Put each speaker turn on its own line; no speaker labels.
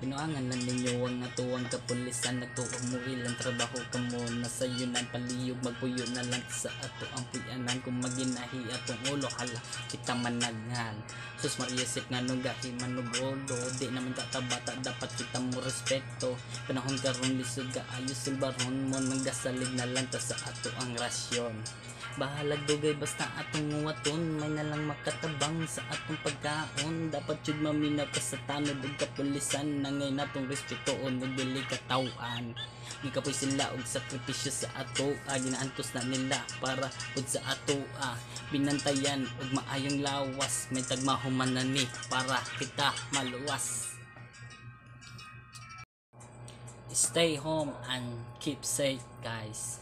Binuangan lang ninyo ang natuwang kapulisan. Nagtuong mo ilang trabaho ka mo. Nasa yunan paliyog magpuyo na lang sa ato ang puyanan. Kung maginahi atong ulo hala kita managhan. Sus Mariusip nga nung gahi manugodo. Di naman katabata dapat kita mo respeto. Panahon karon lisod ka ayos silbaron mo. Nanggasalig na lang ta sa ato ang rasyon. Bahalag dugay basta atong muwaton. May nalang makatabang sa atong pagkaon. Dapat yun maminaw ka sa tanod ug kapulisan. Nangay natong respetoon ug dili katawan. Gikapoy sila og sakripisyo sa ato. Ginaantos na nila para pud sa ato. Binantayan ug maayong lawas. May tagmahuman na ni para kita maluwas. Stay home and keep safe guys.